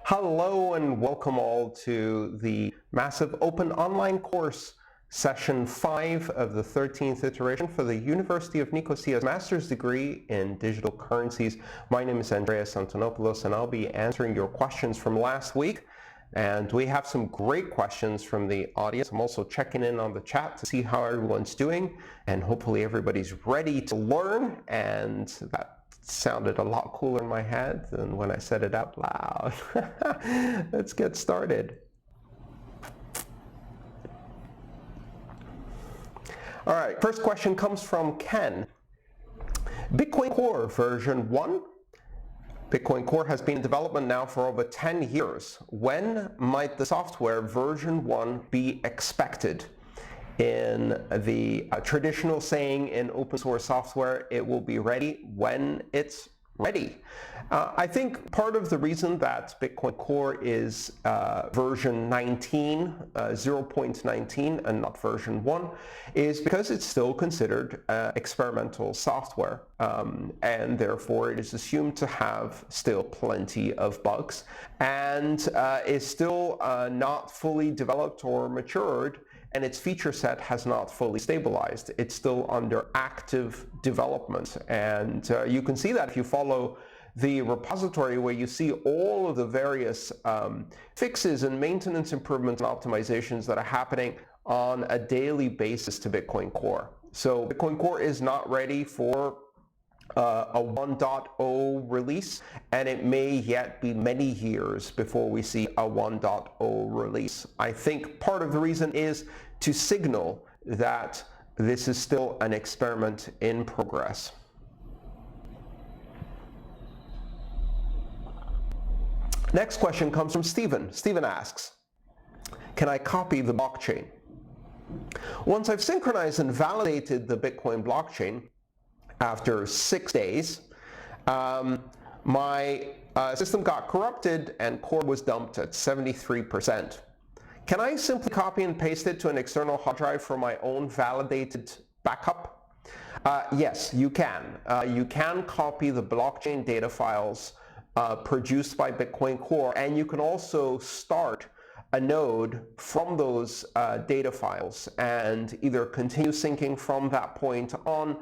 Hello and welcome all to the massive open online course, session 5 of the 13th iteration for the University of Nicosia's master's degree in digital currencies. My name is Andreas Antonopoulos and I'll be answering your questions from last week. And we have some great questions from the audience. I'm also checking in on the chat to see how everyone's doing, and hopefully everybody's ready to learn. And that sounded a lot cooler in my head than when I said it out loud. Let's get started. All right, first question comes from Ken. Bitcoin Core version 1. Bitcoin Core has been in development now for over 10 years. When might the software version 1 be expected? In the traditional saying in open source software, it will be ready when it's ready. I think part of the reason that Bitcoin Core is version 19, 0.19 and not version 1 is because it's still considered experimental software, and therefore it is assumed to have still plenty of bugs and is still not fully developed or matured, and its feature set has not fully stabilized. It's still under active development, and you can see that if you follow the repository, where you see all of the various fixes and maintenance improvements and optimizations that are happening on a daily basis to Bitcoin Core. So Bitcoin Core is not ready for a 1.0 release, and it may yet be many years before we see a 1.0 release. I think part of the reason is to signal that this is still an experiment in progress. Next question comes from Stephen. Stephen asks, can I copy the blockchain? Once I've synchronized and validated the Bitcoin blockchain, after 6 days, my system got corrupted and core was dumped at 73%. Can I simply copy and paste it to an external hard drive for my own validated backup? Yes, you can. You can copy the blockchain data files produced by Bitcoin Core, and you can also start a node from those data files and either continue syncing from that point on,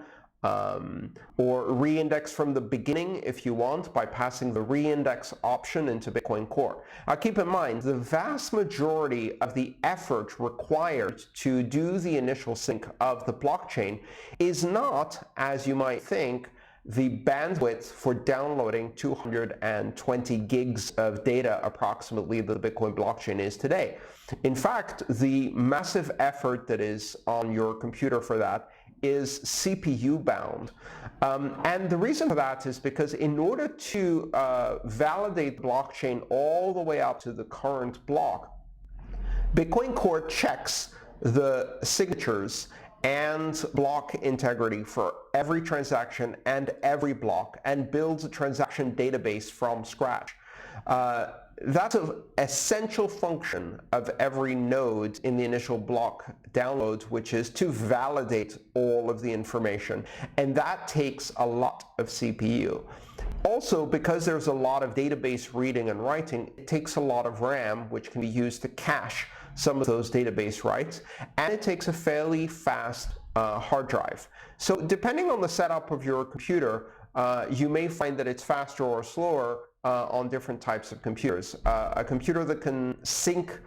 or reindex from the beginning if you want by passing the reindex option into Bitcoin Core. Now keep in mind, the vast majority of the effort required to do the initial sync of the blockchain is not, as you might think, the bandwidth for downloading 220 gigs of data approximately that the Bitcoin blockchain is today. In fact, the massive effort that is on your computer for that is CPU bound. And the reason for that is because in order to validate the blockchain all the way up to the current block, Bitcoin Core checks the signatures and block integrity for every transaction and every block and builds a transaction database from scratch. That's an essential function of every node in the initial block download, which is to validate all of the information. And that takes a lot of CPU. Also, because there's a lot of database reading and writing, it takes a lot of RAM, which can be used to cache some of those database writes, and it takes a fairly fast hard drive. So depending on the setup of your computer, you may find that it's faster or slower on different types of computers. A computer that can sync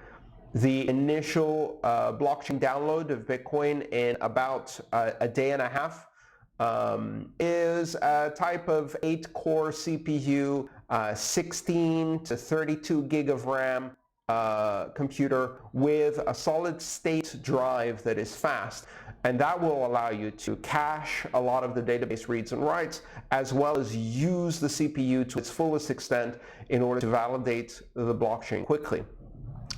the initial blockchain download of Bitcoin in about a day and a half is a type of 8-core CPU, 16 to 32 gig of RAM computer with a solid state drive that is fast. And that will allow you to cache a lot of the database reads and writes, as well as use the CPU to its fullest extent in order to validate the blockchain quickly.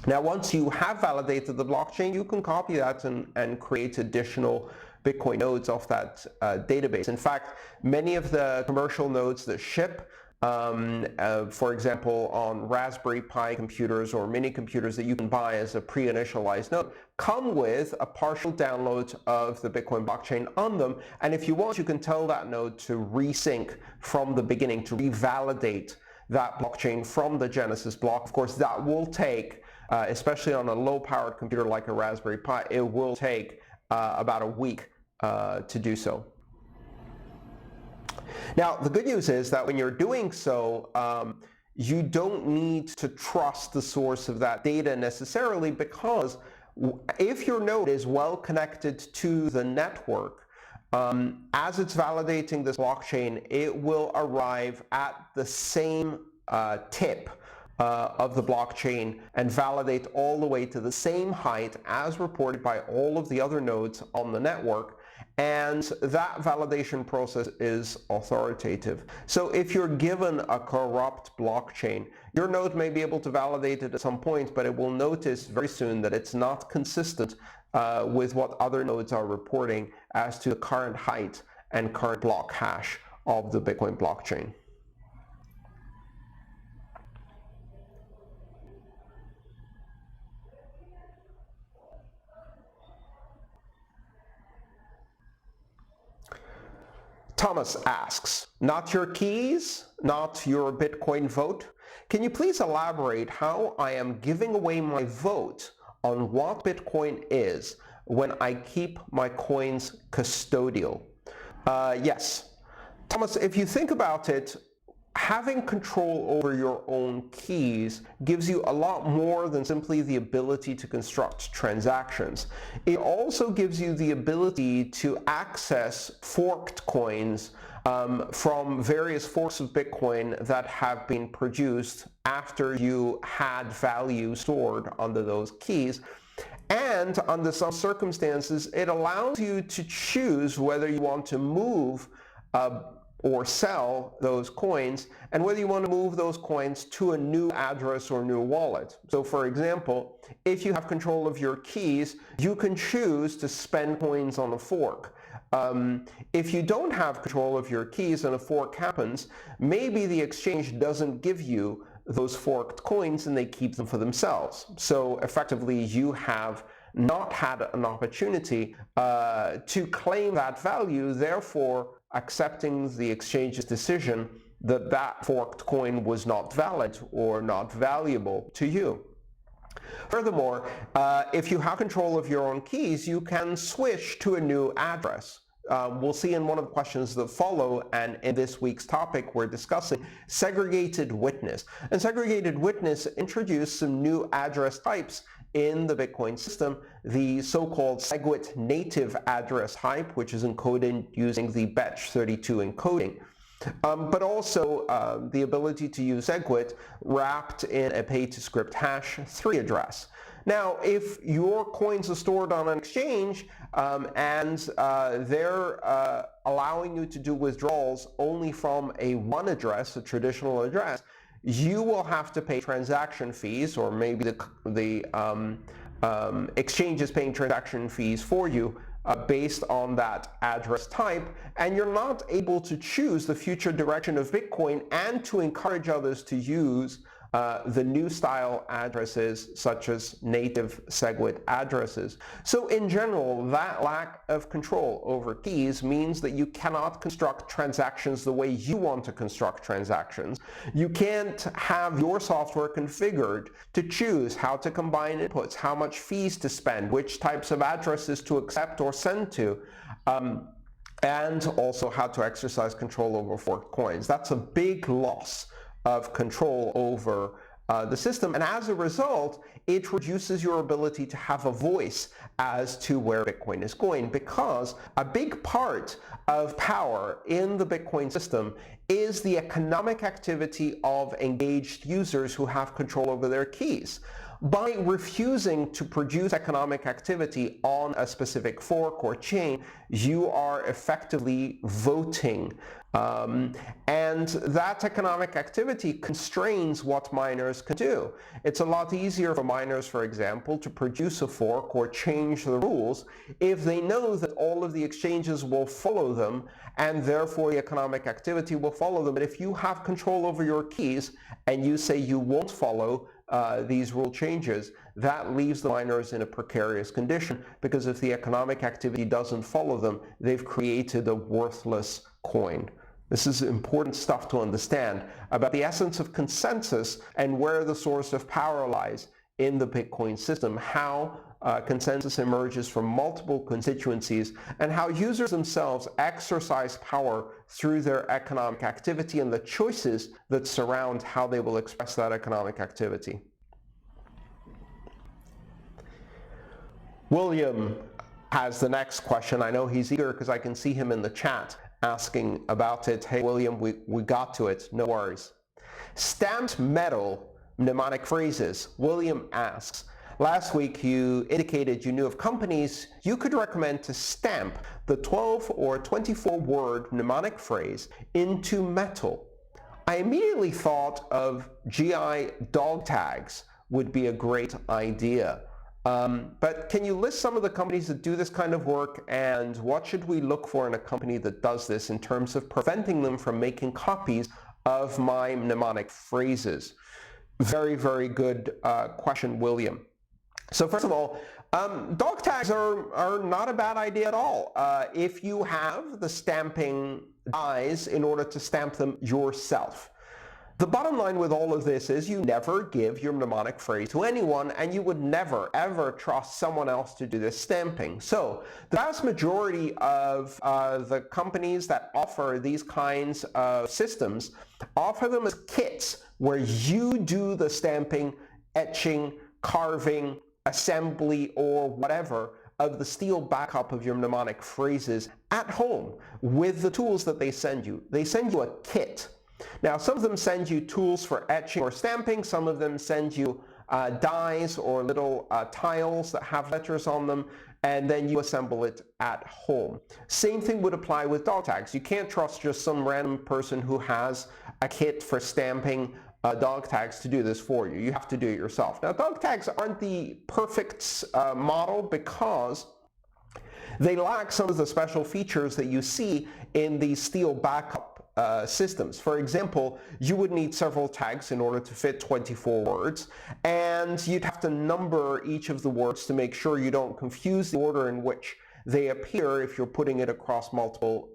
Now, once you have validated the blockchain, you can copy that and create additional Bitcoin nodes off that database. In fact, many of the commercial nodes that ship, for example, on Raspberry Pi computers or mini computers that you can buy as a pre-initialized node, come with a partial download of the Bitcoin blockchain on them. And if you want, you can tell that node to resync from the beginning, to revalidate that blockchain from the Genesis block. Of course, that will take, especially on a low-powered computer like a Raspberry Pi, it will take about a week to do so. Now, the good news is that when you're doing so, you don't need to trust the source of that data necessarily, because if your node is well connected to the network, as it's validating this blockchain, it will arrive at the same tip of the blockchain and validate all the way to the same height as reported by all of the other nodes on the network. And that validation process is authoritative. So if you're given a corrupt blockchain, your node may be able to validate it at some point, but it will notice very soon that it's not consistent with what other nodes are reporting as to the current height and current block hash of the Bitcoin blockchain. Thomas asks, not your keys, not your Bitcoin vote. Can you please elaborate how I am giving away my vote on what Bitcoin is when I keep my coins custodial? Yes. Thomas, if you think about it, having control over your own keys gives you a lot more than simply the ability to construct transactions. It also gives you the ability to access forked coins from various forks of Bitcoin that have been produced after you had value stored under those keys. And under some circumstances, it allows you to choose whether you want to move or sell those coins, and whether you want to move those coins to a new address or new wallet. So for example, if you have control of your keys, you can choose to spend coins on a fork. If you don't have control of your keys and a fork happens, maybe the exchange doesn't give you those forked coins and they keep them for themselves. So effectively, you have not had an opportunity to claim that value, therefore accepting the exchange's decision that that forked coin was not valid or not valuable to you. Furthermore, if you have control of your own keys, you can switch to a new address. We'll see in one of the questions that follow, and in this week's topic we're discussing segregated witness. And segregated witness introduced some new address types in the Bitcoin system, the so-called SegWit native address type, which is encoded using the Betch32 encoding, but also the ability to use SegWit wrapped in a pay-to-script hash 3 address. Now, if your coins are stored on an exchange and they're allowing you to do withdrawals only from a one address, a traditional address, you will have to pay transaction fees, or maybe the exchange is paying transaction fees for you based on that address type, and you're not able to choose the future direction of Bitcoin and to encourage others to use the new style addresses such as native SegWit addresses. So in general, that lack of control over keys means that you cannot construct transactions the way you want to construct transactions. You can't have your software configured to choose how to combine inputs, how much fees to spend, which types of addresses to accept or send to, and also how to exercise control over forked coins. That's a big loss of control over the system, and as a result, it reduces your ability to have a voice as to where Bitcoin is going, because a big part of power in the Bitcoin system is the economic activity of engaged users who have control over their keys. By refusing to produce economic activity on a specific fork or chain, you are effectively voting. And that economic activity constrains what miners can do. It's a lot easier for miners, for example, to produce a fork or change the rules if they know that all of the exchanges will follow them, and therefore the economic activity will follow them. But if you have control over your keys and you say you won't follow these rule changes, that leaves the miners in a precarious condition, because if the economic activity doesn't follow them, they've created a worthless coin. This is important stuff to understand about the essence of consensus and where the source of power lies in the Bitcoin system, how consensus emerges from multiple constituencies, and how users themselves exercise power through their economic activity and the choices that surround how they will express that economic activity. William has the next question. I know he's eager because I can see him in the chat asking about it. Hey William, we got to it, no worries. Stamped metal mnemonic phrases. William asks, last week you indicated you knew of companies you could recommend to stamp the 12 or 24 word mnemonic phrase into metal. I immediately thought of GI dog tags would be a great idea. But can you list some of the companies that do this kind of work, and what should we look for in a company that does this in terms of preventing them from making copies of my mnemonic phrases? Very, very good question, William. So first of all, dog tags are not a bad idea at all. If you have the stamping dies in order to stamp them yourself. The bottom line with all of this is you never give your mnemonic phrase to anyone, and you would never, ever trust someone else to do this stamping. So the vast majority of the companies that offer these kinds of systems offer them as kits where you do the stamping, etching, carving, assembly, or whatever of the steel backup of your mnemonic phrases at home with the tools that they send you. They send you a kit. Now, some of them send you tools for etching or stamping. Some of them send you dies or little tiles that have letters on them, and then you assemble it at home. Same thing would apply with dog tags. You can't trust just some random person who has a kit for stamping dog tags to do this for you. You have to do it yourself. Now, dog tags aren't the perfect model because they lack some of the special features that you see in these steel backup systems. For example, you would need several tags in order to fit 24 words, and you'd have to number each of the words to make sure you don't confuse the order in which they appear if you're putting it across multiple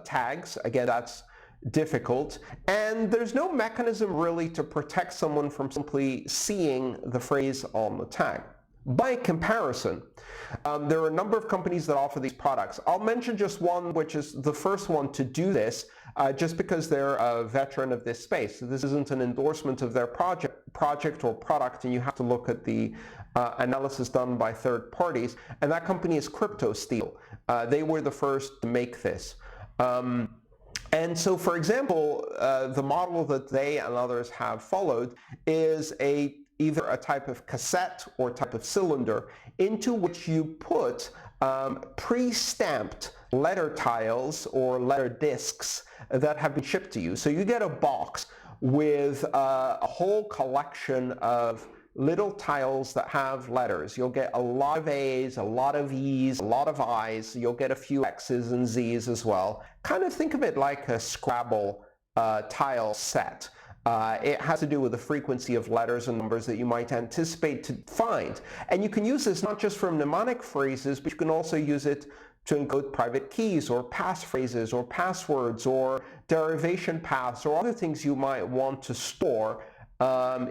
tags. Again, that's difficult, and there's no mechanism really to protect someone from simply seeing the phrase on the tag. By comparison, there are a number of companies that offer these products. I'll mention just one, which is the first one to do this, just because they're a veteran of this space. So this isn't an endorsement of their project or product, and you have to look at the analysis done by third parties, and that company is CryptoSteel. They were the first to make this. And so, for example, the model that they and others have followed is either a type of cassette or type of cylinder into which you put pre-stamped letter tiles or letter discs that have been shipped to you. So you get a box with a whole collection of little tiles that have letters. You'll get a lot of A's, a lot of E's, a lot of I's. You'll get a few X's and Z's as well. Kind of think of it like a Scrabble tile set. It has to do with the frequency of letters and numbers that you might anticipate to find. And you can use this not just for mnemonic phrases, but you can also use it to encode private keys or passphrases or passwords or derivation paths or other things you might want to store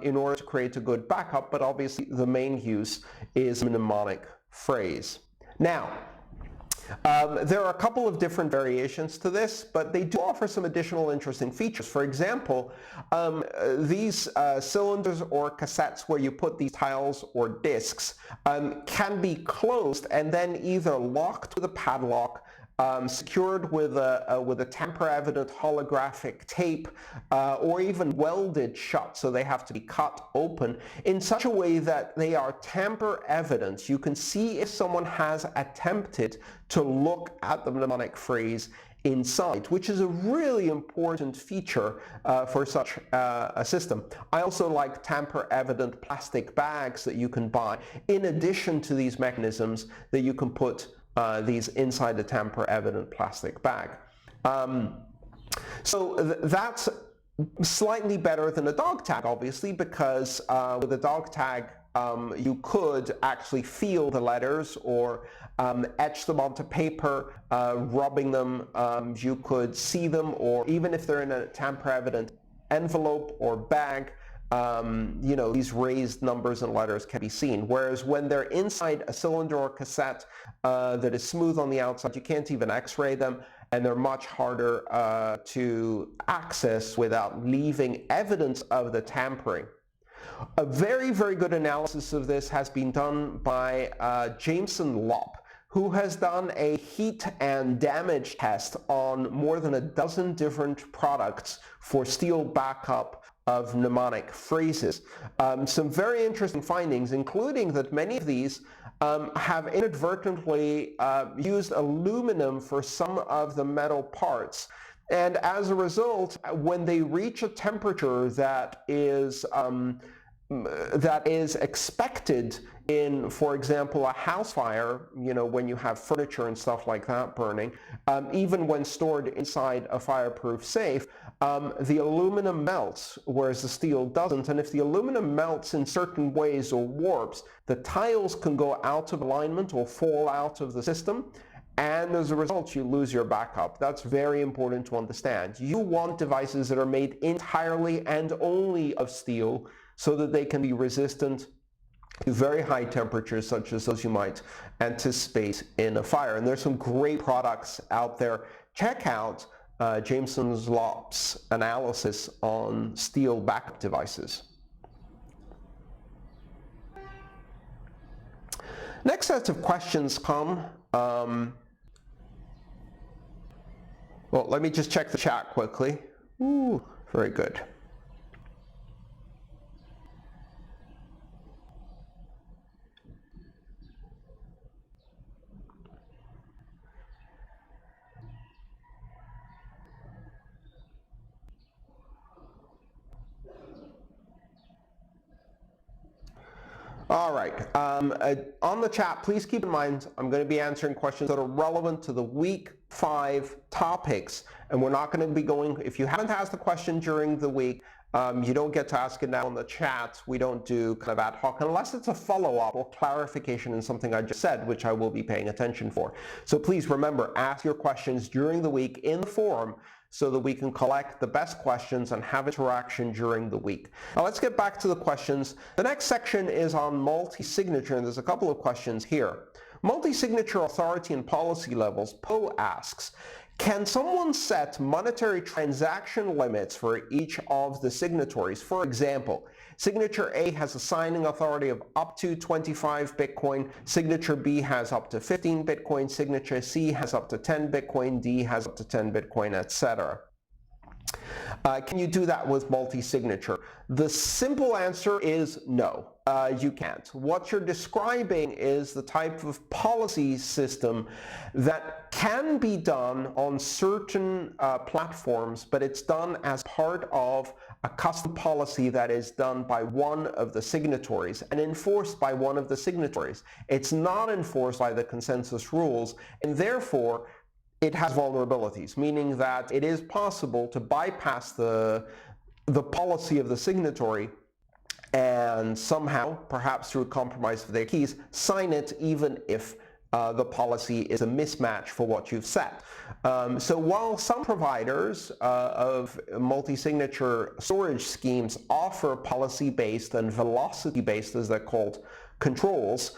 in order to create a good backup. But obviously the main use is mnemonic phrase. Now, there are a couple of different variations to this, but they do offer some additional interesting features. For example, these cylinders or cassettes where you put these tiles or discs can be closed and then either locked with a padlock, secured with a tamper-evident holographic tape, or even welded shut, so they have to be cut open in such a way that they are tamper-evident. You can see if someone has attempted to look at the mnemonic phrase inside, which is a really important feature for such a system. I also like tamper-evident plastic bags that you can buy, in addition to these mechanisms that you can put these inside the tamper-evident plastic bag. So that's slightly better than a dog tag, obviously, because with a dog tag, you could actually feel the letters or etch them onto paper, rubbing them. You could see them, or even if they're in a tamper-evident envelope or bag, these raised numbers and letters can be seen. Whereas when they're inside a cylinder or cassette that is smooth on the outside, you can't even x-ray them, and they're much harder to access without leaving evidence of the tampering. A very, very good analysis of this has been done by Jameson Lopp, who has done a heat and damage test on more than a dozen different products for steel backup of mnemonic phrases. Some very interesting findings, including that many of these have inadvertently used aluminum for some of the metal parts. And as a result, when they reach a temperature that is expected in, for example, a house fire, when you have furniture and stuff like that burning, even when stored inside a fireproof safe, the aluminum melts, whereas the steel doesn't. And if the aluminum melts in certain ways or warps, the tiles can go out of alignment or fall out of the system, and as a result, you lose your backup. That's very important to understand. You want devices that are made entirely and only of steel, so that they can be resistant to very high temperatures, such as those you might anticipate in a fire. And there's some great products out there. Check out Jameson Lopp's analysis on steel backup devices. Next set of questions come. Well, let me just check the chat quickly. Ooh, very good. All right, on the chat, please keep in mind, I'm going to be answering questions that are relevant to the week 5 topics, and we're not going to be going, if you haven't asked a question during the week, you don't get to ask it now in the chat. We don't do kind of ad hoc, unless it's a follow-up or clarification in something I just said, which I will be paying attention for. So please remember, ask your questions during the week in the forum, so that we can collect the best questions and have interaction during the week. Now let's get back to the questions. The next section is on multi-signature, and there's a couple of questions here. Multi-signature authority and policy levels. Poe asks, can someone set monetary transaction limits for each of the signatories? For example, signature A has a signing authority of up to 25 Bitcoin, signature B has up to 15 Bitcoin, signature C has up to 10 Bitcoin, D has up to 10 Bitcoin, etc. Can you do that with multi-signature? The simple answer is no, you can't. What you're describing is the type of policy system that can be done on certain platforms, but it's done as part of a custom policy that is done by one of the signatories and enforced by one of the signatories. It's not enforced by the consensus rules, and therefore it has vulnerabilities, meaning that it is possible to bypass the policy of the signatory and somehow, perhaps through a compromise of their keys, sign it even if the policy is a mismatch for what you've set. So while some providers of multi-signature storage schemes offer policy-based and velocity-based, as they're called, controls,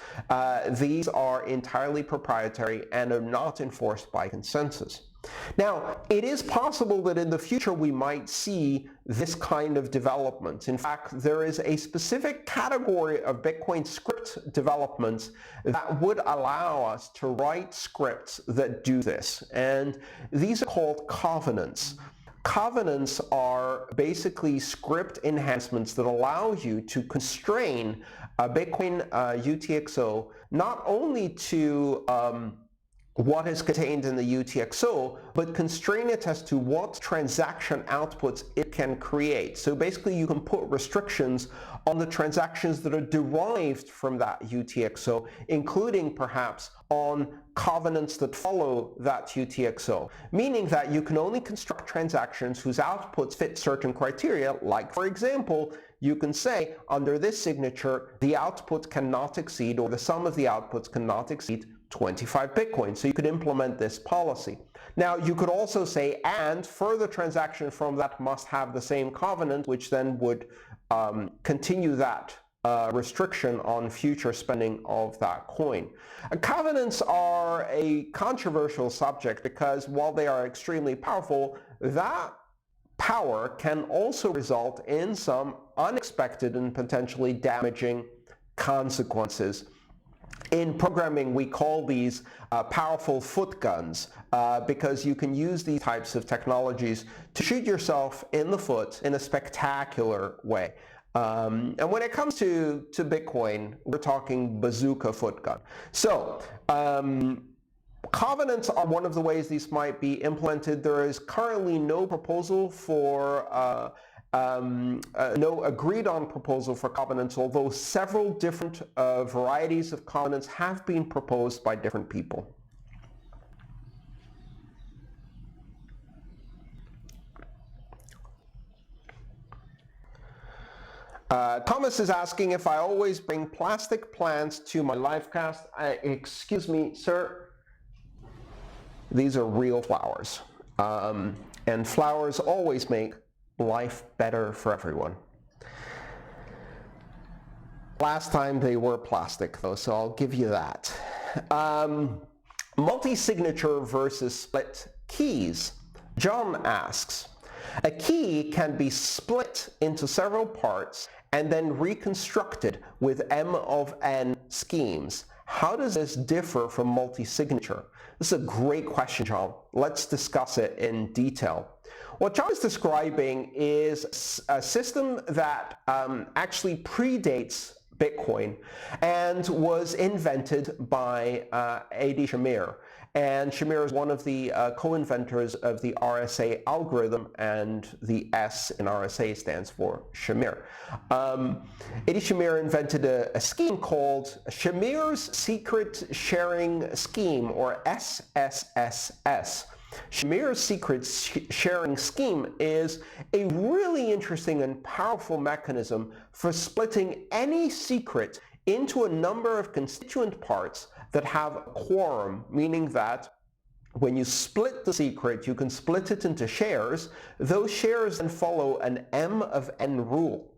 these are entirely proprietary and are not enforced by consensus. Now, it is possible that in the future we might see this kind of development. In fact, there is a specific category of Bitcoin script developments that would allow us to write scripts that do this, and these are called covenants. Covenants are basically script enhancements that allow you to constrain a Bitcoin UTXO not only to what is contained in the UTXO, but constrain it as to what transaction outputs it can create. So basically you can put restrictions on the transactions that are derived from that UTXO, including perhaps on covenants that follow that UTXO, meaning that you can only construct transactions whose outputs fit certain criteria, like, for example, you can say under this signature, the output cannot exceed, or the sum of the outputs cannot exceed 25 Bitcoin. So you could implement this policy. Now, you could also say, and further transaction from that must have the same covenant, which then would continue that restriction on future spending of that coin. Covenants are a controversial subject because while they are extremely powerful, that power can also result in some unexpected and potentially damaging consequences. In programming, we call these powerful foot guns because you can use these types of technologies to shoot yourself in the foot in a spectacular way. And when it comes to Bitcoin, we're talking bazooka foot gun. So covenants are one of the ways these might be implemented. There is currently no proposal for no agreed on proposal for covenants, although several different varieties of covenants have been proposed by different people. Thomas is asking if I always bring plastic plants to my live cast. Excuse me, sir. These are real flowers. And flowers always make life better for everyone. Last time they were plastic though, so I'll give you that. Multi-signature versus split keys. John asks, a key can be split into several parts and then reconstructed with M of n schemes. How does this differ from multi-signature? This is a great question, John. Let's discuss it in detail. What John is describing is a system that actually predates Bitcoin and was invented by A.D. Shamir. And Shamir is one of the co-inventors of the RSA algorithm, and the S in RSA stands for Shamir. A.D. Shamir invented a scheme called Shamir's Secret Sharing Scheme, or SSSS. Shamir's secret sharing scheme is a really interesting and powerful mechanism for splitting any secret into a number of constituent parts that have a quorum, meaning that when you split the secret, you can split it into shares. Those shares then follow an M of n rule,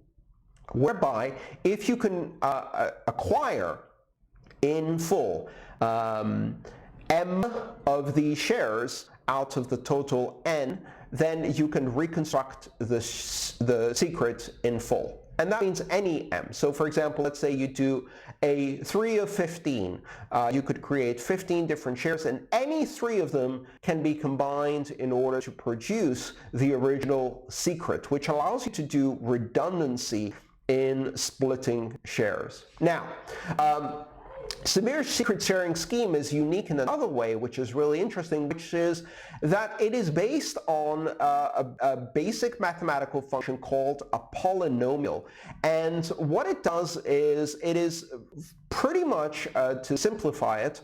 whereby if you can acquire in full M of the shares out of the total n, then you can reconstruct the secret in full. And that means any M. So for example, let's say you do a 3 of 15. You could create 15 different shares, and any 3 of them can be combined in order to produce the original secret, which allows you to do redundancy in splitting shares. Now, Shamir's secret sharing scheme is unique in another way, which is really interesting, which is that it is based on a basic mathematical function called a polynomial. And what it does is, it is pretty much, to simplify it,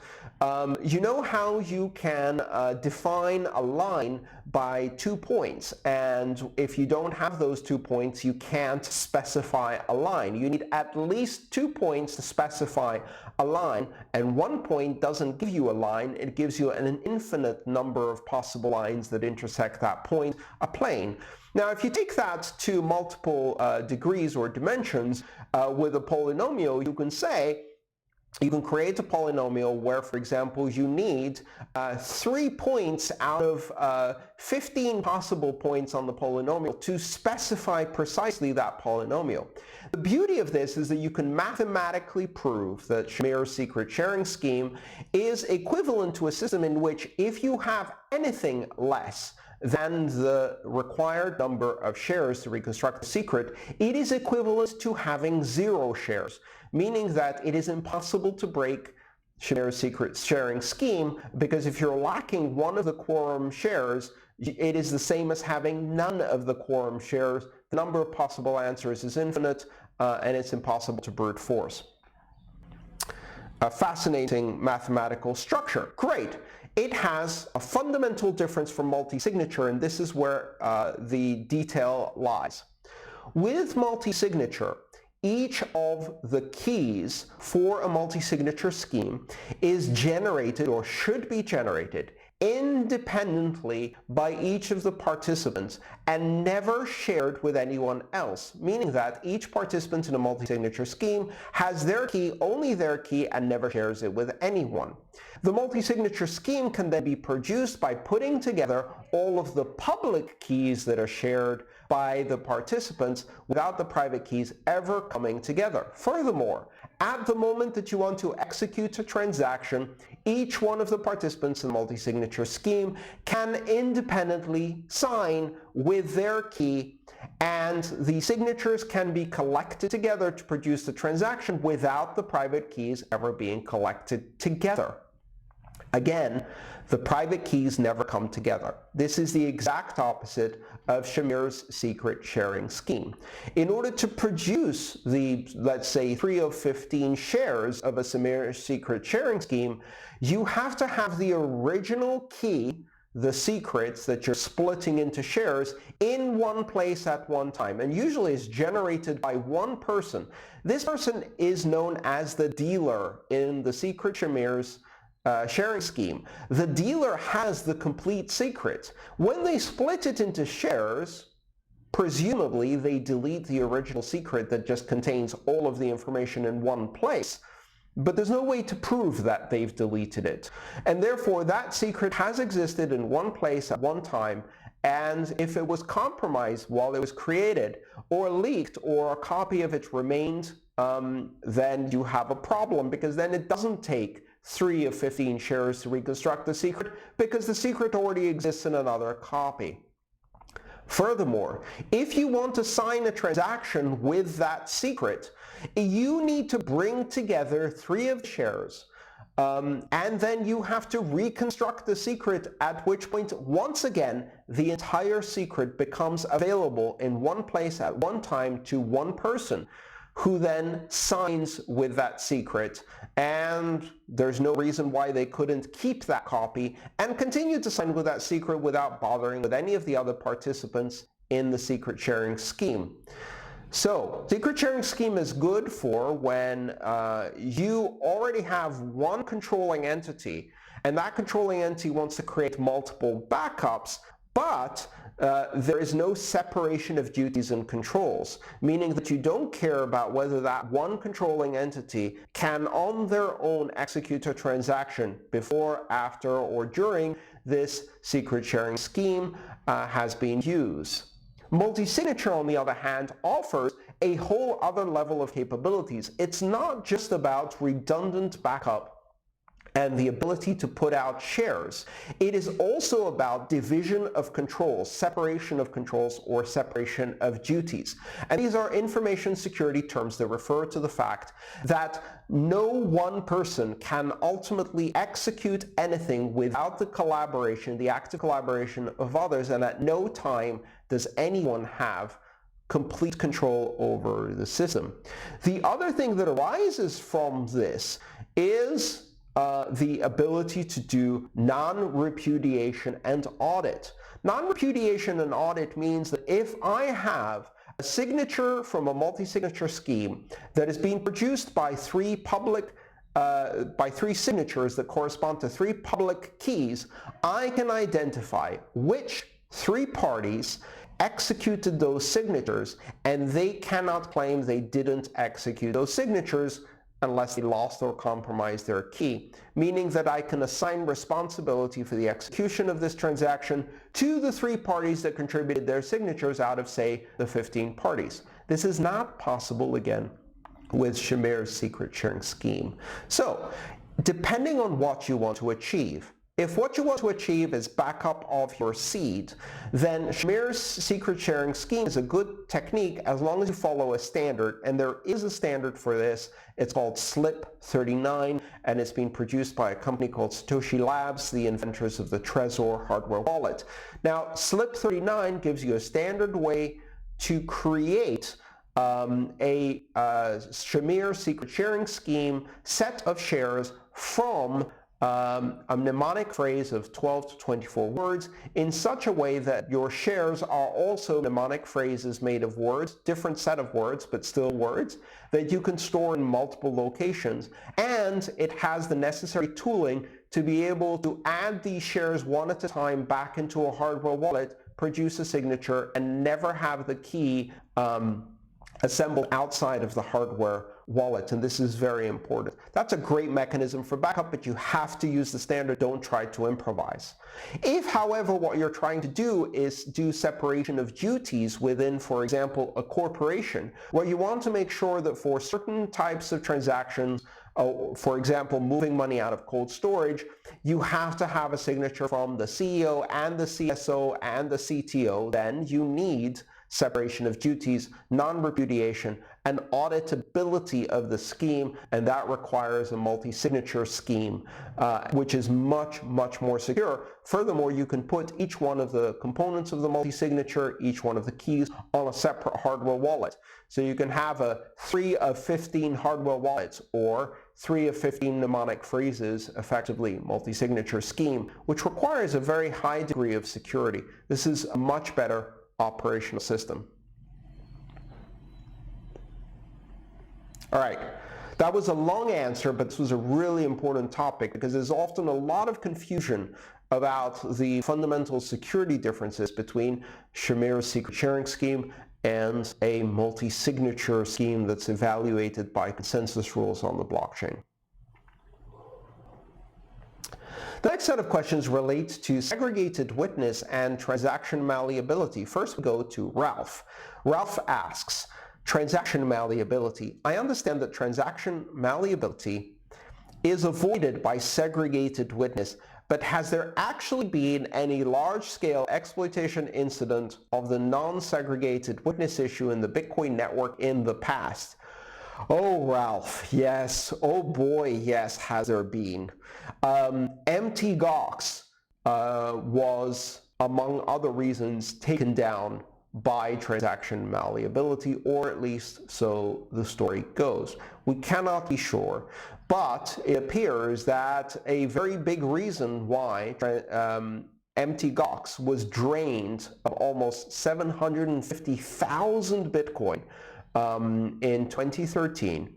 you know how you can define a line by 2 points, and if you don't have those 2 points, you can't specify a line. You need at least 2 points to specify a line, and 1 point doesn't give you a line, it gives you an infinite number of possible lines that intersect that point, a plane. Now, if you take that to multiple degrees or dimensions with a polynomial, you can say, you can create a polynomial where, for example, you need 3 points out of 15 possible points on the polynomial to specify precisely that polynomial. The beauty of this is that you can mathematically prove that Shamir's secret sharing scheme is equivalent to a system in which if you have anything less than the required number of shares to reconstruct the secret, it is equivalent to having 0 shares, meaning that it is impossible to break Shamir's secret sharing scheme, because if you're lacking one of the quorum shares, it is the same as having none of the quorum shares. The number of possible answers is infinite, and it's impossible to brute force. A fascinating mathematical structure. Great. It has a fundamental difference from multi-signature, and this is where the detail lies. With multi-signature, each of the keys for a multi-signature scheme is generated or should be generated independently by each of the participants and never shared with anyone else, meaning that each participant in a multi-signature scheme has their key, only their key, and never shares it with anyone. The multi-signature scheme can then be produced by putting together all of the public keys that are shared by the participants without the private keys ever coming together. Furthermore, at the moment that you want to execute a transaction, each one of the participants in the multi-signature scheme can independently sign with their key, and the signatures can be collected together to produce the transaction without the private keys ever being collected together. Again, the private keys never come together. This is the exact opposite of Shamir's secret sharing scheme. In order to produce the, let's say, 3 of 15 shares of a Shamir secret sharing scheme, you have to have the original key, the secrets that you're splitting into shares, in one place at one time, and usually is generated by one person. This person is known as the dealer in the secret Shamir's sharing scheme. The dealer has the complete secret. When they split it into shares, presumably they delete the original secret that just contains all of the information in one place. But there's no way to prove that they've deleted it. And therefore that secret has existed in one place at one time, and if it was compromised while it was created, or leaked, or a copy of it remained, then you have a problem, because then it doesn't take 3 of 15 shares to reconstruct the secret, because the secret already exists in another copy. Furthermore, if you want to sign a transaction with that secret, you need to bring together 3 of the shares, and then you have to reconstruct the secret, at which point, once again, the entire secret becomes available in one place at one time to one person, who then signs with that secret, and there's no reason why they couldn't keep that copy and continue to sign with that secret without bothering with any of the other participants in the secret sharing scheme. So, secret sharing scheme is good for when you already have one controlling entity, and that controlling entity wants to create multiple backups, but there is no separation of duties and controls, meaning that you don't care about whether that one controlling entity can on their own execute a transaction before, after, or during this secret sharing scheme has been used. Multi-signature, on the other hand, offers a whole other level of capabilities. It's not just about redundant backup and the ability to put out shares. It is also about division of controls, separation of controls, or separation of duties. And these are information security terms that refer to the fact that no one person can ultimately execute anything without the collaboration, the active collaboration of others, and at no time does anyone have complete control over the system. The other thing that arises from this is the ability to do non-repudiation and audit. Non-repudiation and audit means that if I have a signature from a multi-signature scheme that is being produced by 3 signatures that correspond to 3 public keys, I can identify which 3 parties executed those signatures, and they cannot claim they didn't execute those signatures unless they lost or compromised their key, meaning that I can assign responsibility for the execution of this transaction to the 3 parties that contributed their signatures out of, say, the 15 parties. This is not possible, again, with Shamir's secret sharing scheme. So, depending on what you want to achieve, if what you want to achieve is backup of your seed, then Shamir's secret sharing scheme is a good technique as long as you follow a standard, and there is a standard for this. It's called SLIP 39, and it's been produced by a company called Satoshi Labs, the inventors of the Trezor hardware wallet. Now, SLIP 39 gives you a standard way to create a Shamir secret sharing scheme set of shares from a mnemonic phrase of 12 to 24 words in such a way that your shares are also mnemonic phrases made of words, different set of words, but still words, that you can store in multiple locations. And it has the necessary tooling to be able to add these shares one at a time back into a hardware wallet, produce a signature, and never have the key assembled outside of the hardware wallet, and this is very important. That's a great mechanism for backup, but you have to use the standard. Don't try to improvise. If, however, what you're trying to do is do separation of duties within, for example, a corporation, where you want to make sure that for certain types of transactions, for example, moving money out of cold storage, you have to have a signature from the CEO and the CSO and the CTO, then you need separation of duties, non-repudiation, and auditability of the scheme, and that requires a multi-signature scheme, which is much, much more secure. Furthermore, you can put each one of the components of the multi-signature, each one of the keys, on a separate hardware wallet. So you can have a 3 of 15 hardware wallets, or 3 of 15 mnemonic phrases, effectively multi-signature scheme, which requires a very high degree of security. This is a much better operational system. All right, that was a long answer, but this was a really important topic because there's often a lot of confusion about the fundamental security differences between Shamir's secret sharing scheme and a multi-signature scheme that's evaluated by consensus rules on the blockchain. The next set of questions relates to segregated witness and transaction malleability. First we go to Ralph. Ralph asks, transaction malleability. I understand that transaction malleability is avoided by segregated witness, but has there actually been any large-scale exploitation incident of the non-segregated witness issue in the Bitcoin network in the past? Oh, Ralph, yes. Oh boy, yes, has there been. MTGOX was, among other reasons, taken down by transaction malleability, or at least so the story goes. We cannot be sure, but it appears that a very big reason why MTGOX was drained of almost 750,000 Bitcoin in 2013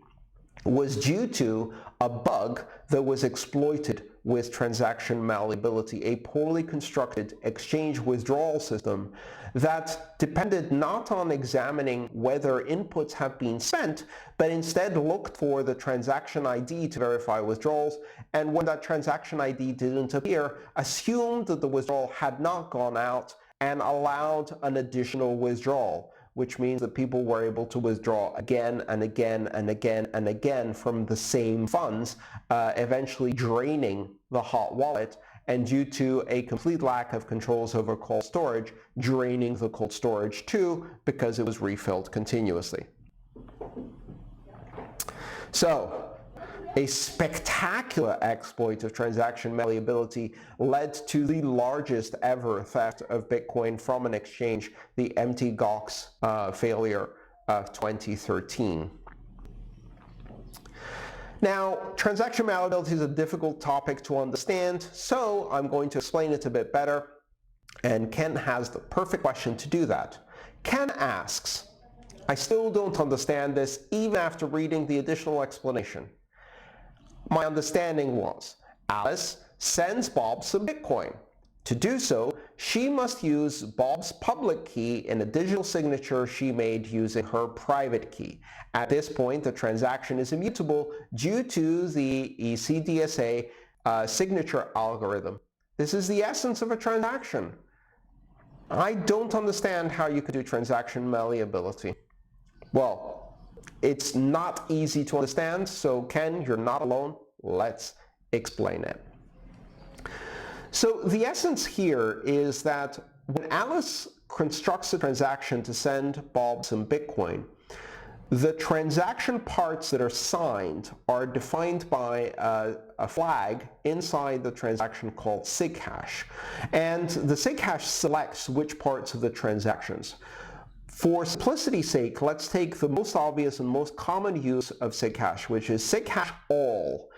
was due to a bug that was exploited with transaction malleability, a poorly constructed exchange withdrawal system that depended not on examining whether inputs have been sent, but instead looked for the transaction ID to verify withdrawals, and when that transaction ID didn't appear, assumed that the withdrawal had not gone out and allowed an additional withdrawal, which means that people were able to withdraw again and again and again and again from the same funds, eventually draining the hot wallet, and due to a complete lack of controls over cold storage, draining the cold storage too, because it was refilled continuously. So, a spectacular exploit of transaction malleability led to the largest ever theft of Bitcoin from an exchange, the MTGOX failure of 2013. Now, transaction malleability is a difficult topic to understand, so I'm going to explain it a bit better, and Ken has the perfect question to do that. Ken asks, I still don't understand this even after reading the additional explanation. My understanding was, Alice sends Bob some Bitcoin. To do so, she must use Bob's public key in a digital signature she made using her private key. At this point, the transaction is immutable due to the ECDSA signature algorithm. This is the essence of a transaction. I don't understand how you could do transaction malleability. Well, it's not easy to understand, so Ken, you're not alone. Let's explain it. So the essence here is that when Alice constructs a transaction to send Bob some Bitcoin, the transaction parts that are signed are defined by a flag inside the transaction called SigHash. And the SigHash selects which parts of the transactions. For simplicity's sake, let's take the most obvious and most common use of SigHash, which is SigHash all.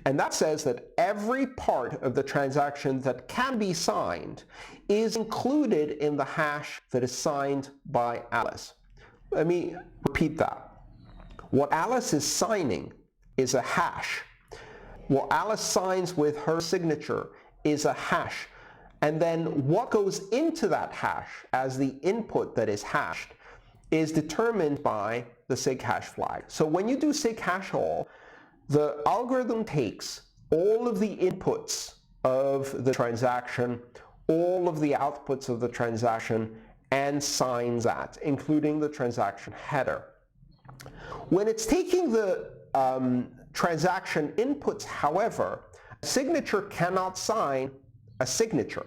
And that says that every part of the transaction that can be signed is included in the hash that is signed by Alice. Let me repeat that. What Alice is signing is a hash. What Alice signs with her signature is a hash. And then what goes into that hash as the input that is hashed is determined by the SIG hash flag. So when you do SIG hash all, the algorithm takes all of the inputs of the transaction, all of the outputs of the transaction, and signs that, including the transaction header. When it's taking the transaction inputs, however, a signature cannot sign a signature,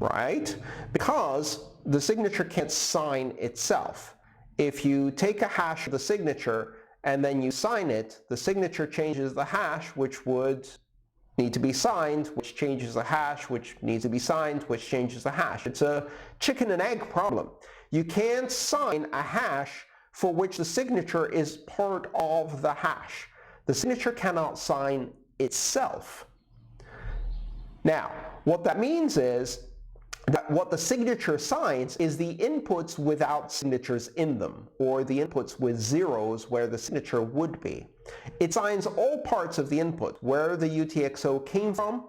right? Because the signature can't sign itself. If you take a hash of the signature and then you sign it, the signature changes the hash, which would need to be signed, which changes the hash, which needs to be signed, which changes the hash. It's a chicken and egg problem. You can't sign a hash for which the signature is part of the hash. The signature cannot sign itself. Now, what that means is that what the signature signs is the inputs without signatures in them, or the inputs with zeros where the signature would be. It signs all parts of the input, where the UTXO came from,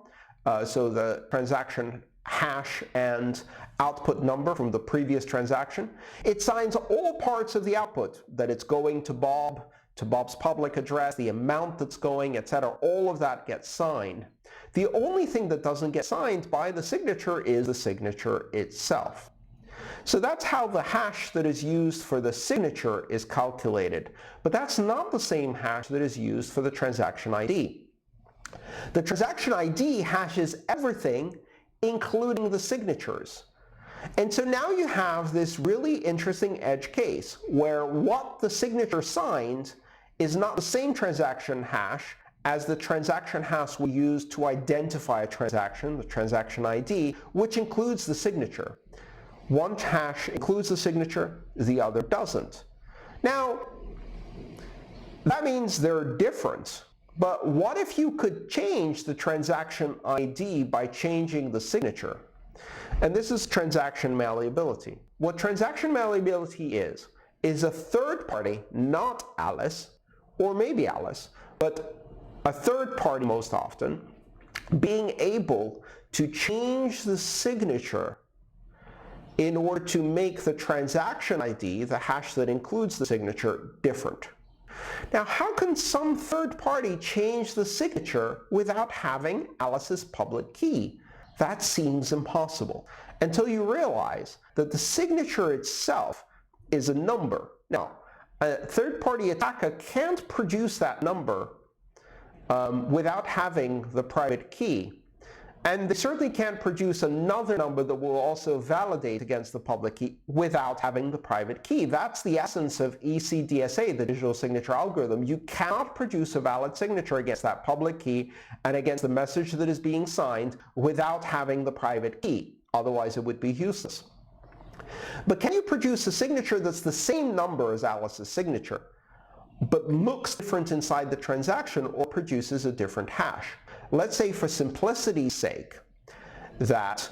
so the transaction hash and output number from the previous transaction. It signs all parts of the output, that it's going to Bob, to Bob's public address, the amount that's going, etc. All of that gets signed. The only thing that doesn't get signed by the signature is the signature itself. So that's how the hash that is used for the signature is calculated. But that's not the same hash that is used for the transaction ID. The transaction ID hashes everything, including the signatures. And so now you have this really interesting edge case where what the signature signed is not the same transaction hash as the transaction hash we use to identify a transaction, the transaction ID, which includes the signature. One hash includes the signature, the other doesn't. Now, that means they're different. But what if you could change the transaction ID by changing the signature? And this is transaction malleability. What transaction malleability is a third party, not Alice, or maybe Alice, but a third party most often, being able to change the signature in order to make the transaction ID, the hash that includes the signature, different. Now, how can some third party change the signature without having Alice's public key? That seems impossible, until you realize that the signature itself is a number. Now, a third-party attacker can't produce that number without having the private key. And they certainly can't produce another number that will also validate against the public key without having the private key. That's the essence of ECDSA, the digital signature algorithm. You cannot produce a valid signature against that public key and against the message that is being signed without having the private key. Otherwise, it would be useless. But can you produce a signature that's the same number as Alice's signature, but looks different inside the transaction or produces a different hash? Let's say for simplicity's sake that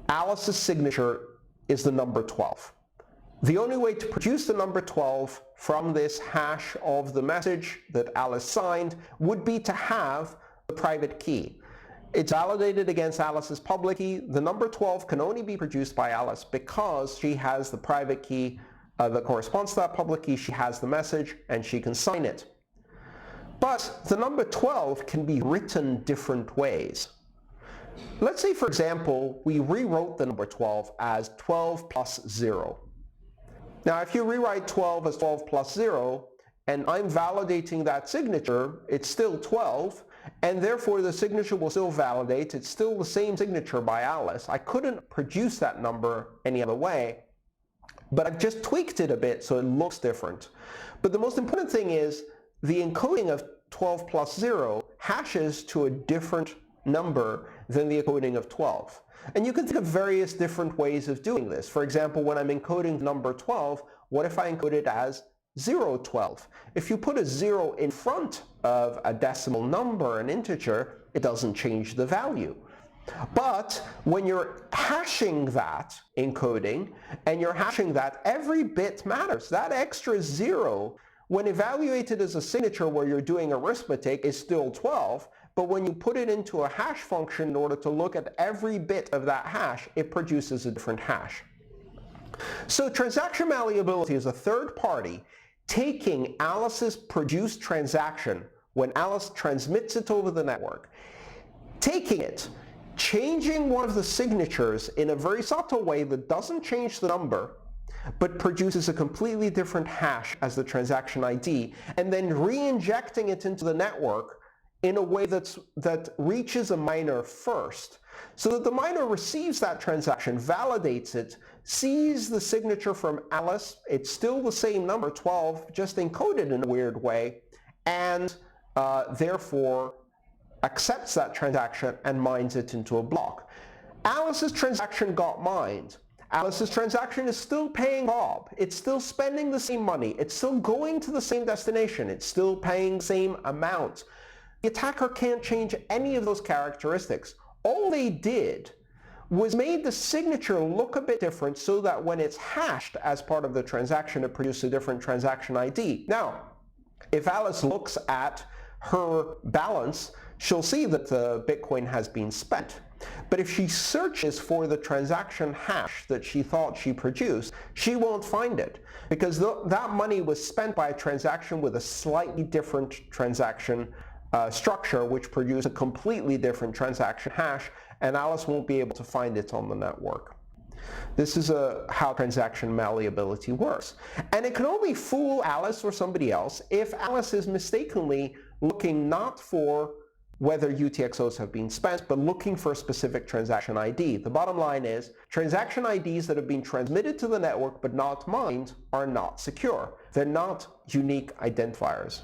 Alice's signature is the number 12. The only way to produce the number 12 from this hash of the message that Alice signed would be to have the private key. It's validated against Alice's public key. The number 12 can only be produced by Alice because she has the private key that corresponds to that public key. She has the message and she can sign it. But the number 12 can be written different ways. Let's say, for example, we rewrote the number 12 as 12 plus 0. Now, if you rewrite 12 as 12 plus 0, and I'm validating that signature, it's still 12, and therefore the signature will still validate. It's still the same signature by Alice. I couldn't produce that number any other way, but I've just tweaked it a bit so it looks different. But the most important thing is the encoding of 12 plus 0 hashes to a different number than the encoding of 12. And you can think of various different ways of doing this. For example, when I'm encoding number 12, what if I encode it as 012. If you put a 0 in front of a decimal number, an integer, it doesn't change the value. But when you're hashing that encoding, and you're hashing that, every bit matters. That extra 0, when evaluated as a signature where you're doing arithmetic, is still 12, but when you put it into a hash function in order to look at every bit of that hash, it produces a different hash. So transaction malleability is a third party taking Alice's produced transaction when Alice transmits it over the network, taking it, changing one of the signatures in a very subtle way that doesn't change the number, but produces a completely different hash as the transaction ID, and then re-injecting it into the network in a way that reaches a miner first, so that the miner receives that transaction, validates it, sees the signature from Alice, it's still the same number, 12, just encoded in a weird way, and therefore accepts that transaction and mines it into a block. Alice's transaction got mined. Alice's transaction is still paying Bob. It's still spending the same money. It's still going to the same destination. It's still paying the same amount. The attacker can't change any of those characteristics. All they did was made the signature look a bit different so that when it's hashed as part of the transaction, it produces a different transaction ID. Now, if Alice looks at her balance, she'll see that the Bitcoin has been spent. But if she searches for the transaction hash that she thought she produced, she won't find it, because that money was spent by a transaction with a slightly different transaction structure, which produced a completely different transaction hash, and Alice won't be able to find it on the network. This is how transaction malleability works. And it can only fool Alice or somebody else if Alice is mistakenly looking not for whether UTXOs have been spent, but looking for a specific transaction ID. The bottom line is, transaction IDs that have been transmitted to the network but not mined are not secure. They're not unique identifiers.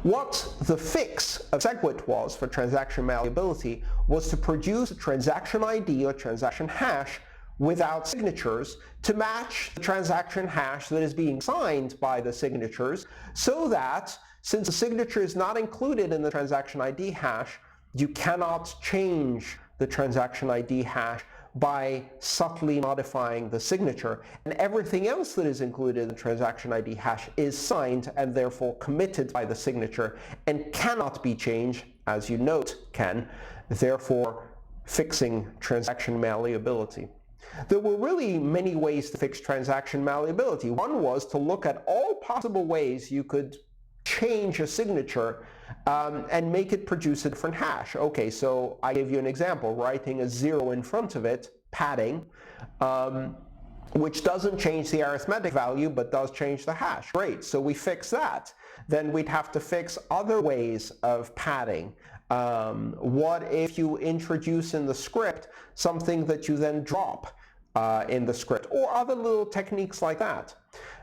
What the fix of SegWit was for transaction malleability was to produce a transaction ID or transaction hash without signatures to match the transaction hash that is being signed by the signatures, so that since the signature is not included in the transaction ID hash, you cannot change the transaction ID hash by subtly modifying the signature, and everything else that is included in the transaction ID hash is signed and therefore committed by the signature and cannot be changed, as you note, Ken, therefore fixing transaction malleability. There were really many ways to fix transaction malleability. One was to look at all possible ways you could change a signature and make it produce a different hash. Okay, so I gave you an example, writing a 0 in front of it, padding, which doesn't change the arithmetic value but does change the hash. Great, so we fix that. Then we'd have to fix other ways of padding. What if you introduce in the script something that you then drop in the script, or other little techniques like that?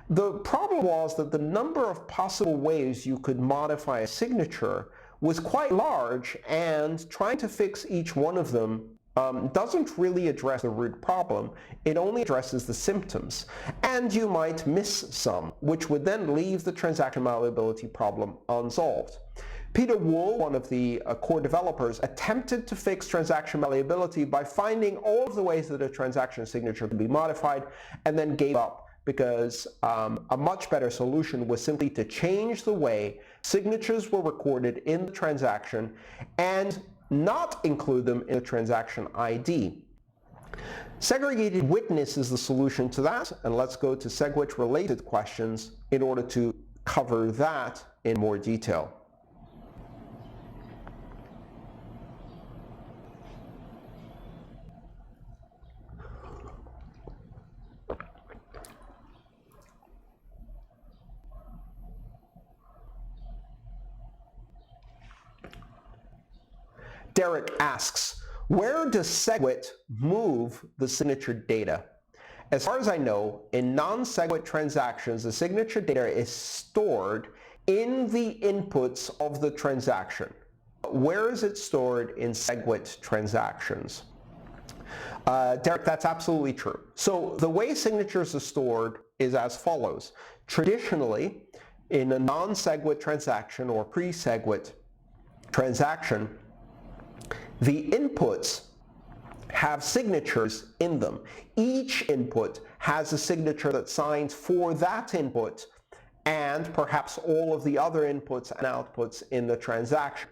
The problem was that the number of possible ways you could modify a signature was quite large, and trying to fix each one of them doesn't really address the root problem. It only addresses the symptoms. And you might miss some, which would then leave the transaction malleability problem unsolved. Peter Wool, one of the core developers, attempted to fix transaction malleability by finding all of the ways that a transaction signature could be modified, and then gave up, because a much better solution was simply to change the way signatures were recorded in the transaction and not include them in the transaction ID. Segregated witness is the solution to that, and let's go to SegWit related questions in order to cover that in more detail. Derek asks, where does SegWit move the signature data? As far as I know, in non-SegWit transactions, the signature data is stored in the inputs of the transaction. Where is it stored in SegWit transactions? Derek, that's absolutely true. So the way signatures are stored is as follows. Traditionally, in a non-SegWit transaction or pre-SegWit transaction, the inputs have signatures in them. Each input has a signature that signs for that input and perhaps all of the other inputs and outputs in the transaction.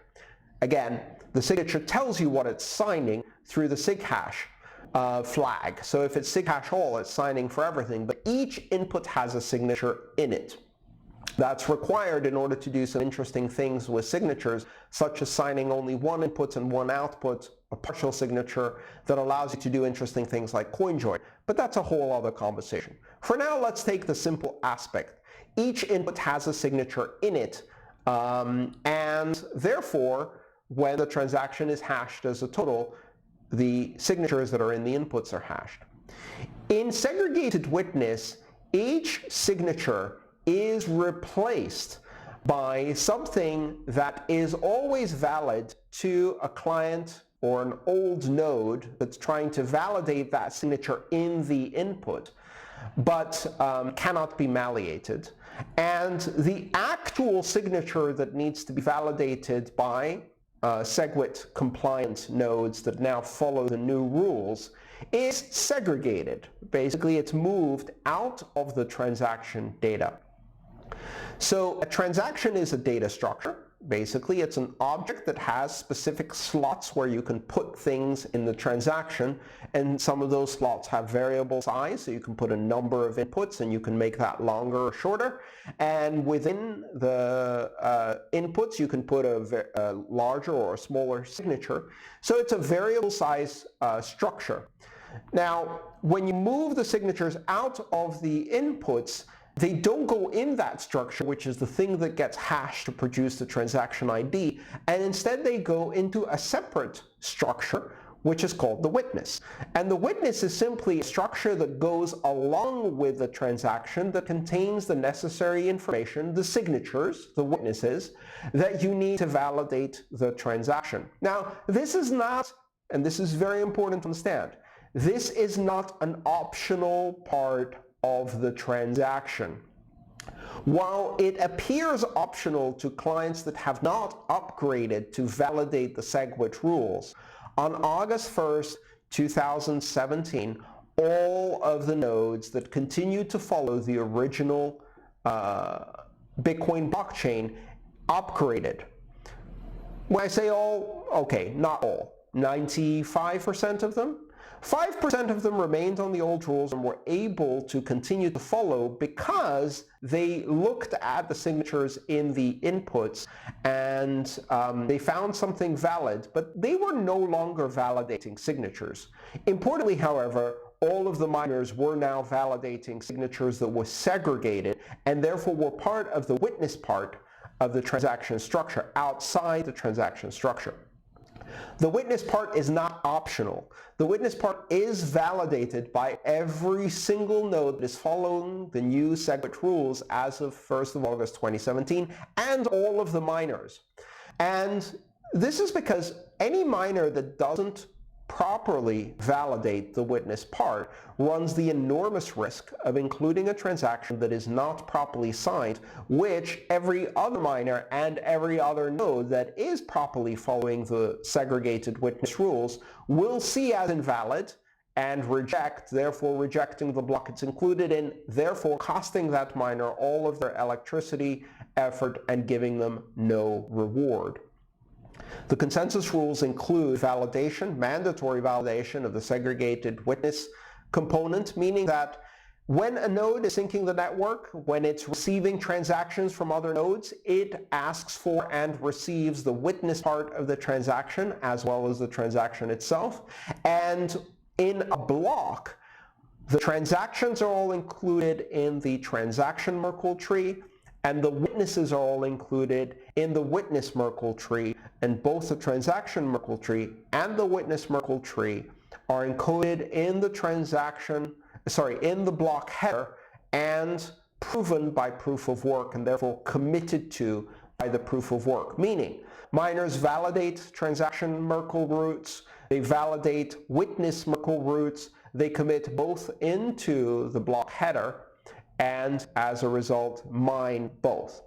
Again, the signature tells you what it's signing through the SIG hash flag. So if it's SIG hash all, it's signing for everything, but each input has a signature in it. That's required in order to do some interesting things with signatures, such as signing only one input and one output, a partial signature that allows you to do interesting things like coin join. But that's a whole other conversation. For now, let's take the simple aspect. Each input has a signature in it, and therefore, when the transaction is hashed as a total, the signatures that are in the inputs are hashed. In segregated witness, each signature is replaced by something that is always valid to a client or an old node that's trying to validate that signature in the input, but cannot be malleated. And the actual signature that needs to be validated by SegWit compliant nodes that now follow the new rules is segregated. Basically, it's moved out of the transaction data. So a transaction is a data structure. Basically, it's an object that has specific slots where you can put things in the transaction, and some of those slots have variable size, so you can put a number of inputs and you can make that longer or shorter. And within the inputs, you can put a larger or a smaller signature. So it's a variable size structure. Now, when you move the signatures out of the inputs, they don't go in that structure, which is the thing that gets hashed to produce the transaction ID, and instead they go into a separate structure, which is called the witness. And the witness is simply a structure that goes along with the transaction that contains the necessary information, the signatures, the witnesses, that you need to validate the transaction. Now, this is not, and this is very important to understand, this is not an optional part of the transaction. While it appears optional to clients that have not upgraded to validate the SegWit rules, on August 1st, 2017, all of the nodes that continue to follow the original Bitcoin blockchain upgraded. When I say all, okay, not all, 95% of them. 5% of them remained on the old rules and were able to continue to follow because they looked at the signatures in the inputs and they found something valid, but they were no longer validating signatures. Importantly, however, all of the miners were now validating signatures that were segregated and therefore were part of the witness part of the transaction structure, outside the transaction structure. The witness part is not optional. The witness part is validated by every single node that is following the new SegWit rules as of 1st of August 2017, and all of the miners. And this is because any miner that doesn't properly validate the witness part runs the enormous risk of including a transaction that is not properly signed, which every other miner and every other node that is properly following the segregated witness rules will see as invalid and reject, therefore rejecting the block it's included in, therefore costing that miner all of their electricity, effort, and giving them no reward. The consensus rules include validation, mandatory validation of the segregated witness component, meaning that when a node is syncing the network, when it's receiving transactions from other nodes, it asks for and receives the witness part of the transaction as well as the transaction itself. And in a block, the transactions are all included in the transaction Merkle tree, and the witnesses are all included in the witness Merkle tree, and both the transaction Merkle tree and the witness Merkle tree are encoded in the in the block header and proven by proof of work, and therefore committed to by the proof of work. Meaning, miners validate transaction Merkle roots, they validate witness Merkle roots, they commit both into the block header, and as a result mine both.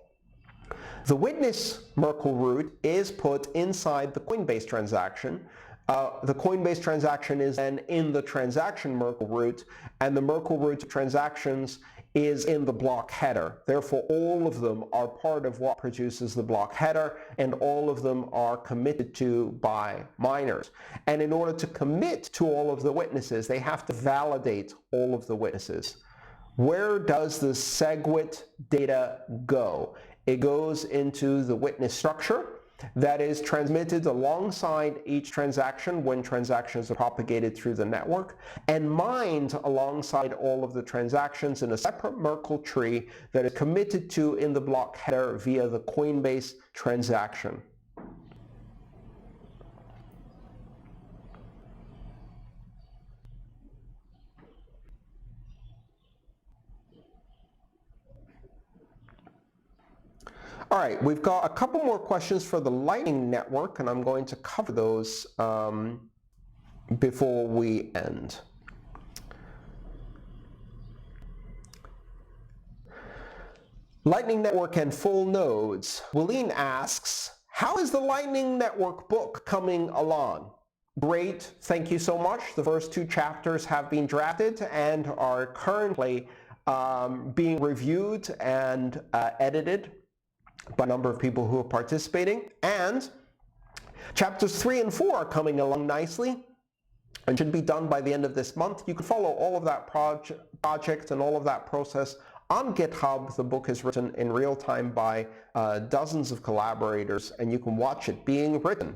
The witness Merkle root is put inside the Coinbase transaction. The Coinbase transaction is then in the transaction Merkle root, and the Merkle root of transactions is in the block header. Therefore, all of them are part of what produces the block header, and all of them are committed to by miners. And in order to commit to all of the witnesses, they have to validate all of the witnesses. Where does the SegWit data go? It goes into the witness structure that is transmitted alongside each transaction when transactions are propagated through the network, and mined alongside all of the transactions in a separate Merkle tree that is committed to in the block header via the Coinbase transaction. All right, we've got a couple more questions for the Lightning Network, and I'm going to cover those before we end. Lightning Network and full nodes. Willeen asks, how is the Lightning Network book coming along? Great, thank you so much. The first 2 chapters have been drafted and are currently being reviewed and edited by a number of people who are participating, and chapters 3 and 4 are coming along nicely and should be done by the end of this month. You can follow all of that project and all of that process on GitHub. The book is written in real time by dozens of collaborators, and you can watch it being written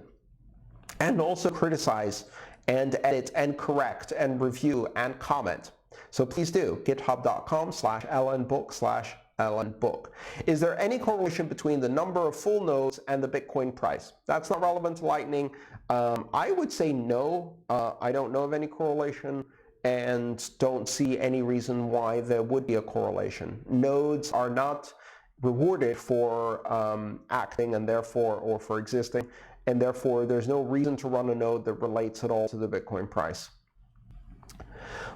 and also criticize and edit and correct and review and comment. So please do, github.com/lnbook/lnbook. Is there any correlation between the number of full nodes and the Bitcoin price? That's not relevant to Lightning. I would say no. I don't know of any correlation and don't see any reason why there would be a correlation. Nodes are not rewarded for acting and therefore, or for existing, and therefore there's no reason to run a node that relates at all to the Bitcoin price.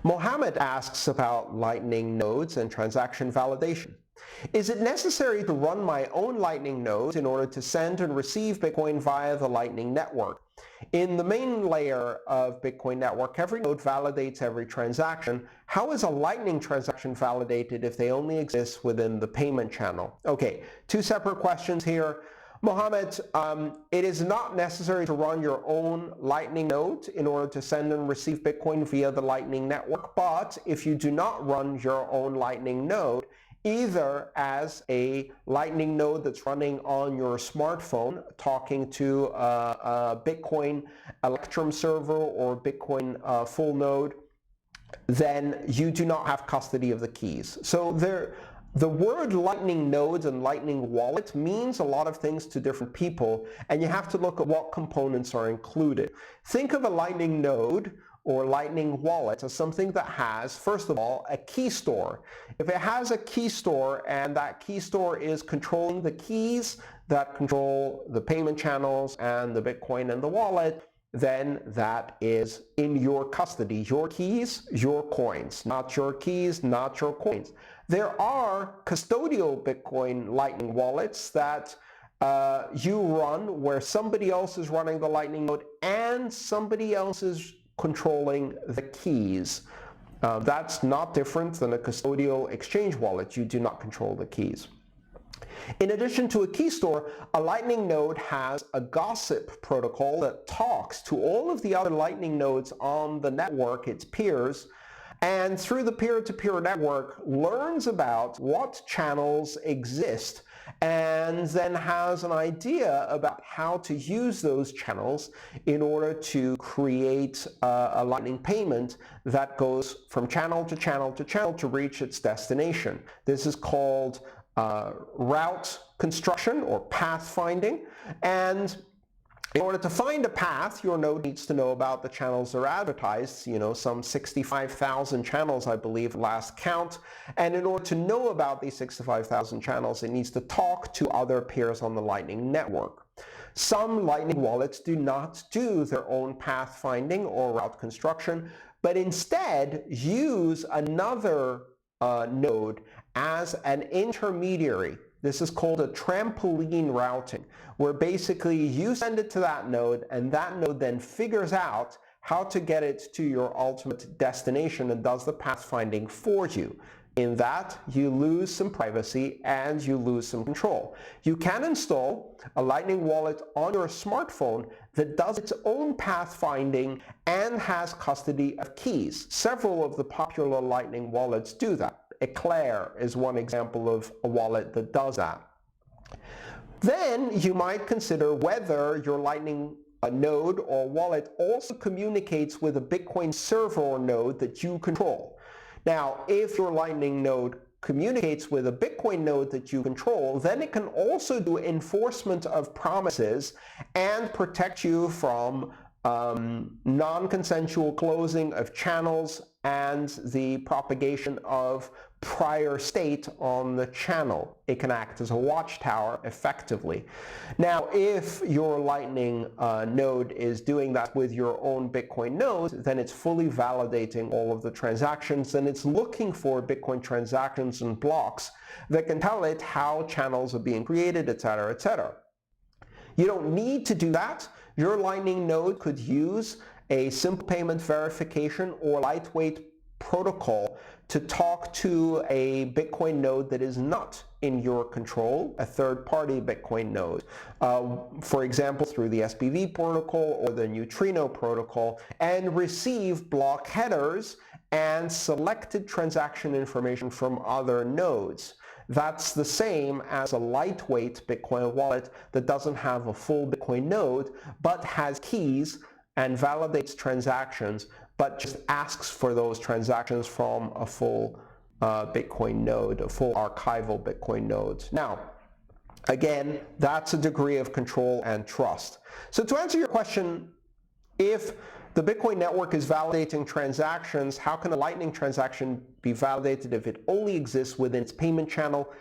Mohammed asks about Lightning nodes and transaction validation. Is it necessary to run my own Lightning nodes in order to send and receive Bitcoin via the Lightning network? In the main layer of Bitcoin network, every node validates every transaction. How is a Lightning transaction validated if they only exist within the payment channel? Okay, 2 separate questions here. Mohammed, it is not necessary to run your own Lightning node in order to send and receive Bitcoin via the Lightning network, but if you do not run your own Lightning node, either as a Lightning node that's running on your smartphone talking to a Bitcoin Electrum server or Bitcoin full node, then you do not have custody of the keys. So the word Lightning nodes and Lightning wallet means a lot of things to different people, and you have to look at what components are included. Think of a Lightning node or Lightning wallet as something that has, first of all, a key store. If it has a key store and that key store is controlling the keys that control the payment channels and the Bitcoin and the wallet, then that is in your custody. Your keys, your coins. Not your keys, not your coins. There are custodial Bitcoin Lightning wallets that you run where somebody else is running the Lightning node and somebody else is controlling the keys. That's not different than a custodial exchange wallet. You do not control the keys. In addition to a key store, a Lightning node has a gossip protocol that talks to all of the other Lightning nodes on the network, its peers, and through the peer-to-peer network learns about what channels exist and then has an idea about how to use those channels in order to create a Lightning payment that goes from channel to channel to channel to reach its destination. This is called route construction or path finding, and in order to find a path, your node needs to know about the channels that are advertised, some 65,000 channels, I believe, last count. And in order to know about these 65,000 channels, it needs to talk to other peers on the Lightning network. Some Lightning wallets do not do their own path finding or route construction, but instead use another node as an intermediary. This is called a trampoline routing, where basically you send it to that node and that node then figures out how to get it to your ultimate destination and does the pathfinding for you. In that, you lose some privacy and you lose some control. You can install a Lightning wallet on your smartphone that does its own pathfinding and has custody of keys. Several of the popular Lightning wallets do that. Eclair is one example of a wallet that does that. Then you might consider whether your Lightning node or wallet also communicates with a Bitcoin server node that you control. Now, if your Lightning node communicates with a Bitcoin node that you control, then it can also do enforcement of promises and protect you from non-consensual closing of channels and the propagation of prior state on the channel. It can act as a watchtower effectively. Now, if your Lightning node is doing that with your own Bitcoin node, then it's fully validating all of the transactions, and it's looking for Bitcoin transactions and blocks that can tell it how channels are being created, etc., etc. You don't need to do that. Your Lightning node could use a simple payment verification or lightweight protocol to talk to a Bitcoin node that is not in your control, a third-party Bitcoin node, for example, through the SPV protocol or the Neutrino protocol, and receive block headers and selected transaction information from other nodes. That's the same as a lightweight Bitcoin wallet that doesn't have a full Bitcoin node, but has keys and validates transactions, but just asks for those transactions from a full Bitcoin node, a full archival Bitcoin node. Now, again, that's a degree of control and trust. So to answer your question, if the Bitcoin network is validating transactions, how can a Lightning transaction be validated if it only exists within its payment channel?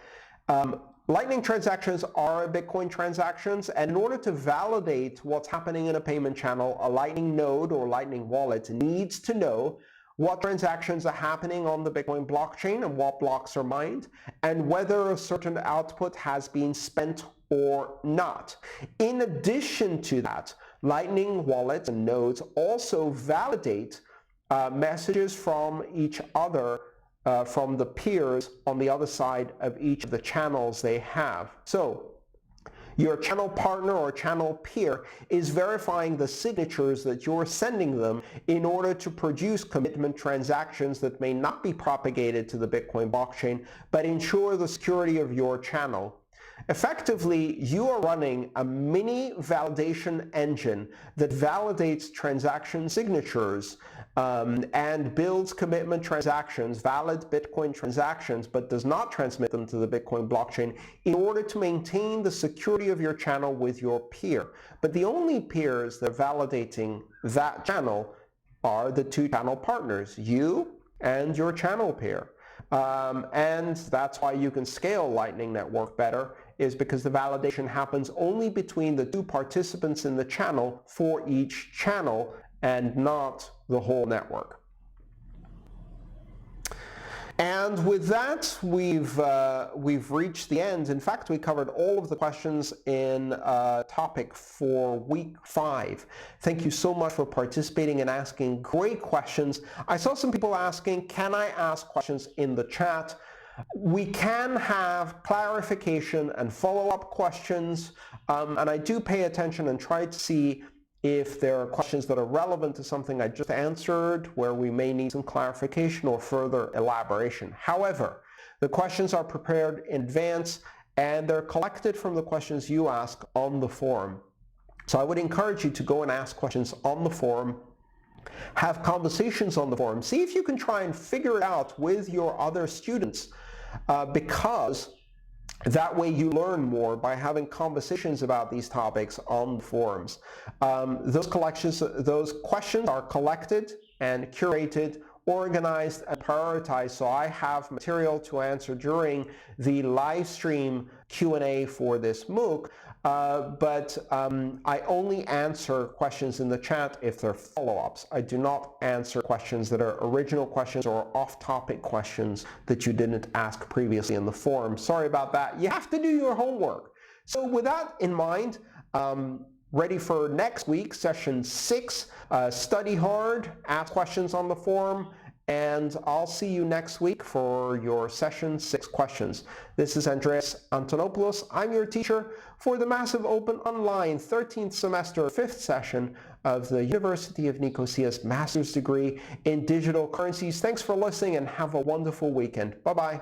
Lightning transactions are Bitcoin transactions, and in order to validate what's happening in a payment channel, a Lightning node or Lightning wallet needs to know what transactions are happening on the Bitcoin blockchain and what blocks are mined, and whether a certain output has been spent or not. In addition to that, Lightning wallets and nodes also validate messages from each other, from the peers on the other side of each of the channels they have. So your channel partner or channel peer is verifying the signatures that you're sending them in order to produce commitment transactions that may not be propagated to the Bitcoin blockchain, but ensure the security of your channel. Effectively, you are running a mini validation engine that validates transaction signatures and builds commitment transactions, valid Bitcoin transactions, but does not transmit them to the Bitcoin blockchain in order to maintain the security of your channel with your peer. But the only peers that are validating that channel are the two channel partners, you and your channel peer. And that's why you can scale Lightning Network better, is because the validation happens only between the two participants in the channel for each channel and not the whole network. And with that, we've reached the end. In fact, we covered all of the questions in topic for week 5. Thank you so much for participating and asking great questions. I saw some people asking, can I ask questions in the chat? We can have clarification and follow-up questions, and I do pay attention and try to see if there are questions that are relevant to something I just answered, where we may need some clarification or further elaboration. However, the questions are prepared in advance, and they're collected from the questions you ask on the forum. So I would encourage you to go and ask questions on the forum, have conversations on the forum, see if you can try and figure it out with your other students, because that way you learn more by having conversations about these topics on the forums. Those questions are collected and curated organized and prioritized so I have material to answer during the live stream Q&A for this MOOC, but I only answer questions in the chat if they're follow-ups. I do not answer questions that are original questions or off-topic questions that you didn't ask previously in the forum. Sorry about that. You have to do your homework. So with that in mind, ready for next week, session 6. Study hard, ask questions on the forum, and I'll see you next week for your session 6 questions. This is Andreas Antonopoulos. I'm your teacher for the Massive Open Online 13th semester 5th session of the University of Nicosia's Master's degree in Digital Currencies. Thanks for listening and have a wonderful weekend. Bye-bye.